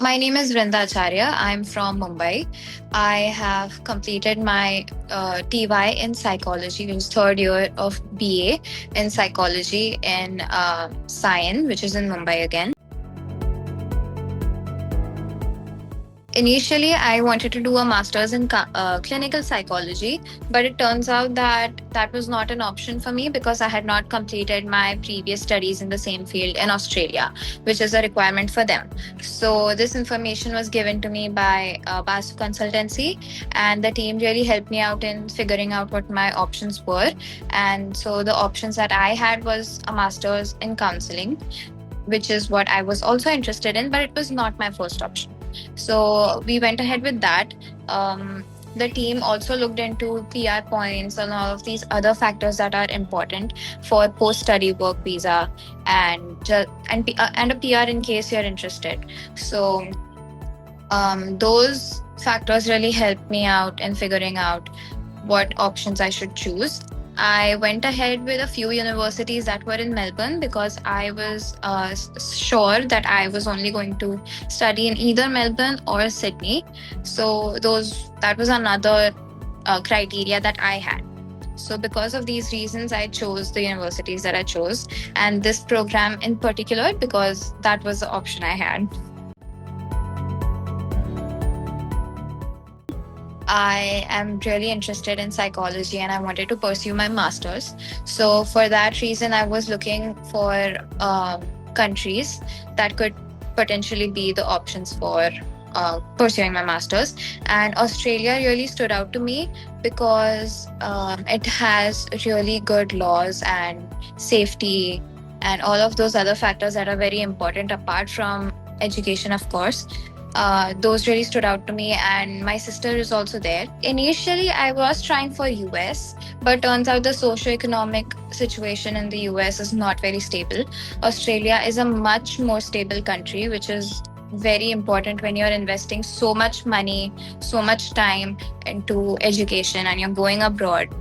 My name is Vrinda. I'm from Mumbai. I have completed my TY in psychology, which is third year of BA in psychology in Science, which is in Mumbai again. Initially, I wanted to do a master's in clinical psychology, but it turns out that that was not an option for me because I had not completed my previous studies in the same field in Australia, which is a requirement for them. So, this information was given to me by BASU Consultancy, and the team really helped me out in figuring out what my options were. And so, the options that I had was a master's in counseling, which is what I was also interested in, but it was not my first option. So we went ahead with that. The team also looked into PR points and all of these other factors that are important for post-study work visa and a PR in case you're interested. So those factors really helped me out in figuring out what options I should choose. I went ahead with a few universities that were in Melbourne because I was sure that I was only going to study in either Melbourne or Sydney. So that was another criteria that I had. So because of these reasons, I chose the universities that I chose, and this program in particular because that was the option I had. I am really interested in psychology and I wanted to pursue my master's. So, for that reason, I was looking for countries that could potentially be the options for pursuing my master's. And Australia really stood out to me because it has really good laws and safety and all of those other factors that are very important apart from education, of course. Those really stood out to me, and my sister is also there. Initially, I was trying for US, but turns out the socio-economic situation in the US is not very stable. Australia is a much more stable country, which is very important when you're investing so much money, so much time into education and you're going abroad.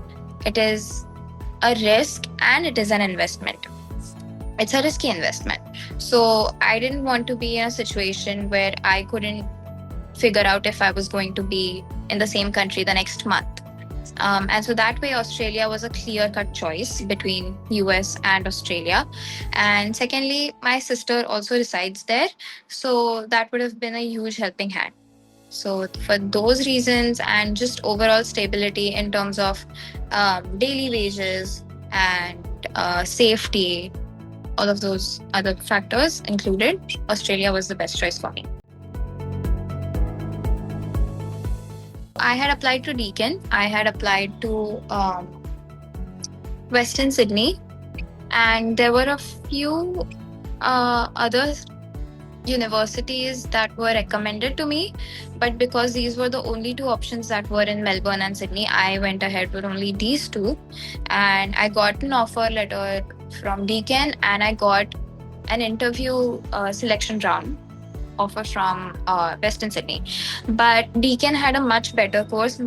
It is a risk and it is an investment. It's a risky investment. So I didn't want to be in a situation where I couldn't figure out if I was going to be in the same country the next month. And so that way, Australia was a clear-cut choice between US and Australia. And secondly, my sister also resides there. So that would have been a huge helping hand. So for those reasons and just overall stability in terms of daily wages and safety, all of those other factors included, Australia was the best choice for me. I had applied to Deakin. I had applied to Western Sydney, and there were a few other universities that were recommended to me, but because these were the only two options that were in Melbourne and Sydney, I went ahead with only these two, and I got an offer letter from Deakin, and I got an interview selection round offer from Western Sydney. But Deakin had a much better course.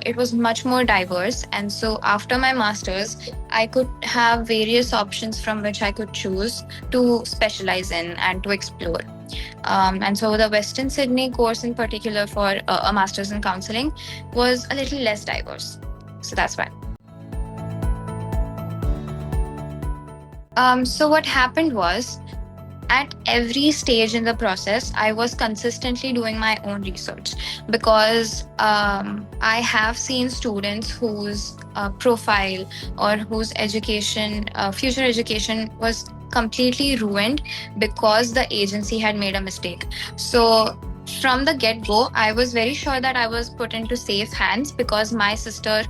It was much more diverse. And so after my master's, I could have various options from which I could choose to specialize in and to explore. And so the Western Sydney course in particular for a master's in counselling was a little less diverse. So that's why. So what happened was, at every stage in the process, I was consistently doing my own research because I have seen students whose profile or whose education, future education was completely ruined because the agency had made a mistake. So from the get-go, I was very sure that I was put into safe hands because my sister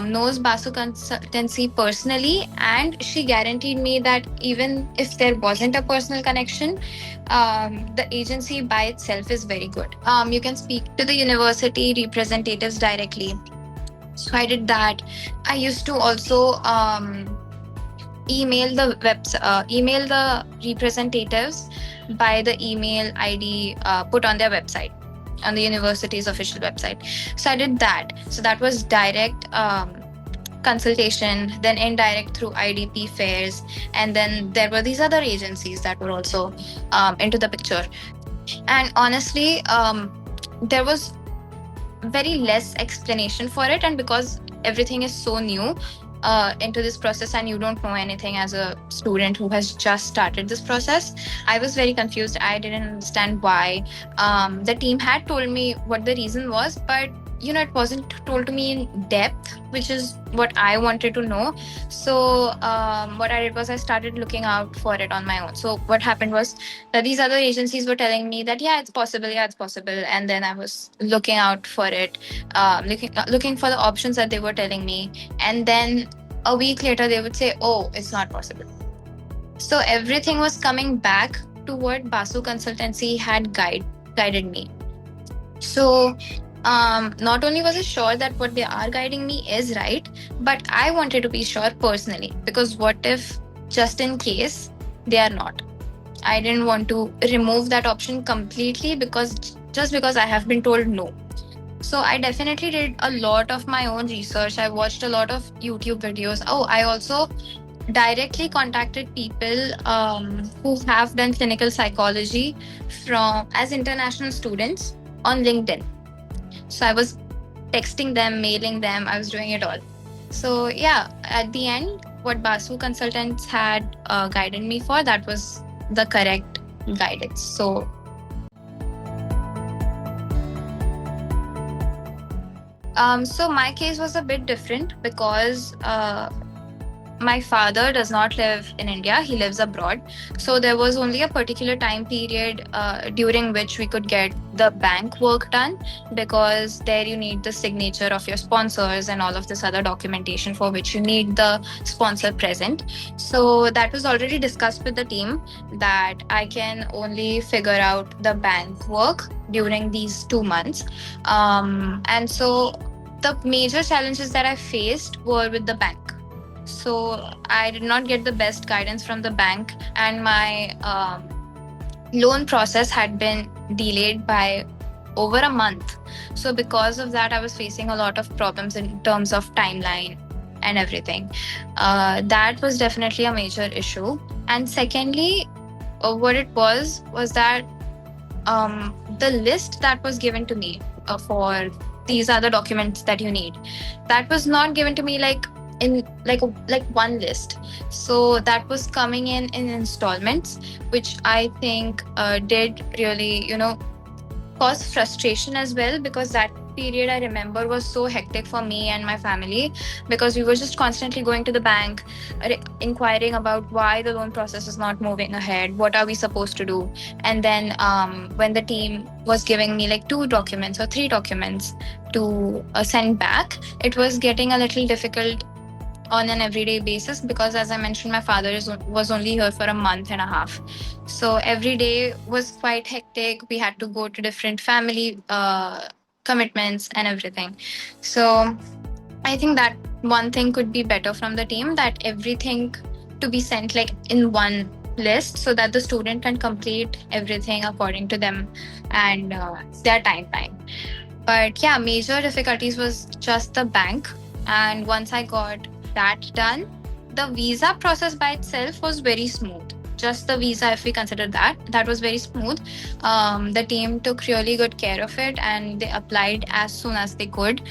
knows BASU Consultancy personally, and she guaranteed me that even if there wasn't a personal connection, the agency by itself is very good. You can speak to the university representatives directly. So I did that. I used to also email the representatives by the email ID put on their website, on the university's official website. So I did that. So that was direct consultation, then indirect through IDP fairs, and then there were these other agencies that were also into the picture. And honestly, there was very less explanation for it, and because everything is so new into this process and you don't know anything as a student who has just started this process, I was very confused. I didn't understand why. The team had told me what the reason was, but it wasn't told to me in depth, which is what I wanted to know. So what I did was I started looking out for it on my own. So what happened was that these other agencies were telling me that yeah, it's possible, and then I was looking out for it, looking for the options that they were telling me, and then a week later they would say, oh, it's not possible. So everything was coming back to what Basu Consultancy had guided me. So not only was I sure that what they are guiding me is right, but I wanted to be sure personally, because what if just in case they are not? I didn't want to remove that option completely because I have been told no. So I definitely did a lot of my own research. I watched a lot of YouTube videos. Oh, I also directly contacted people who have done clinical psychology from as international students on LinkedIn. So I was texting them, mailing them. I was doing it all. So yeah, at the end, what Basu consultants had guided me for, that was the correct guidance. So my case was a bit different because my father does not live in India. He lives abroad. So there was only a particular time period during which we could get the bank work done, because there you need the signature of your sponsors and all of this other documentation for which you need the sponsor present. So that was already discussed with the team, that I can only figure out the bank work during these 2 months. And so the major challenges that I faced were with the bank. So I did not get the best guidance from the bank, and my loan process had been delayed by over a month. So because of that, I was facing a lot of problems in terms of timeline and everything. That was definitely a major issue. And secondly, what it was that the list that was given to me for these are the documents that you need, that was not given to me like in like one list. So that was coming in installments, which I think did really cause frustration as well, because that period I remember was so hectic for me and my family, because we were just constantly going to the bank, inquiring about why the loan process is not moving ahead, what are we supposed to do. And then when the team was giving me like 2 documents or 3 documents to send back, it was getting a little difficult on an everyday basis, because as I mentioned, my father was only here for a month and a half. So every day was quite hectic. We had to go to different family commitments and everything. So I think that one thing could be better from the team, that everything to be sent like in one list, so that the student can complete everything according to them and their timeline. But yeah, major difficulties was just the bank. And once I got that done, the visa process by itself was very smooth. Just the visa, if we consider that was very smooth. The team took really good care of it, and they applied as soon as they could.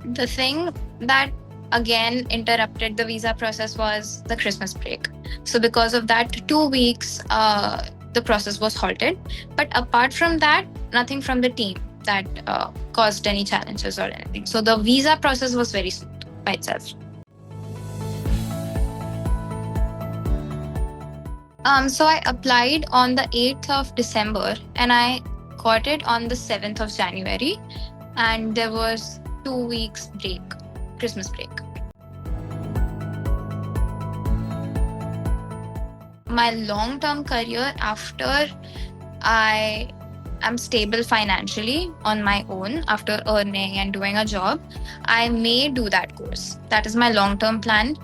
The thing that again interrupted the visa process was the Christmas break. So because of that, 2 weeks the process was halted. But apart from that, nothing from the team that caused any challenges or anything. So the visa process was very smooth by itself. So I applied on the 8th of December and I got it on the 7th of January. And there was 2 weeks break, Christmas break. My long-term career, after I am stable financially on my own, after earning and doing a job, I may do that course. That is my long-term plan.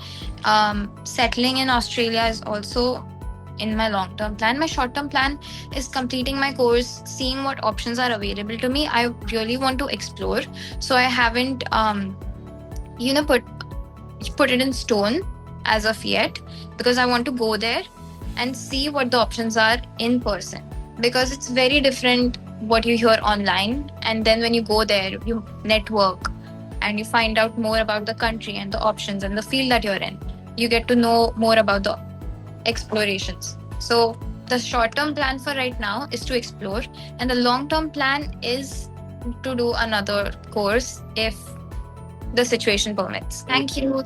Settling in Australia is also in my long-term plan. My short-term plan is completing my course, seeing what options are available to me. I really want to explore. So I haven't, put it in stone as of yet, because I want to go there and see what the options are in person. because it's very different what you hear online, and then when you go there, you network and you find out more about the country and the options and the field that you're in. You get to know more about the explorations. So the short term plan for right now is to explore, and the long term plan is to do another course if the situation permits. Thank you.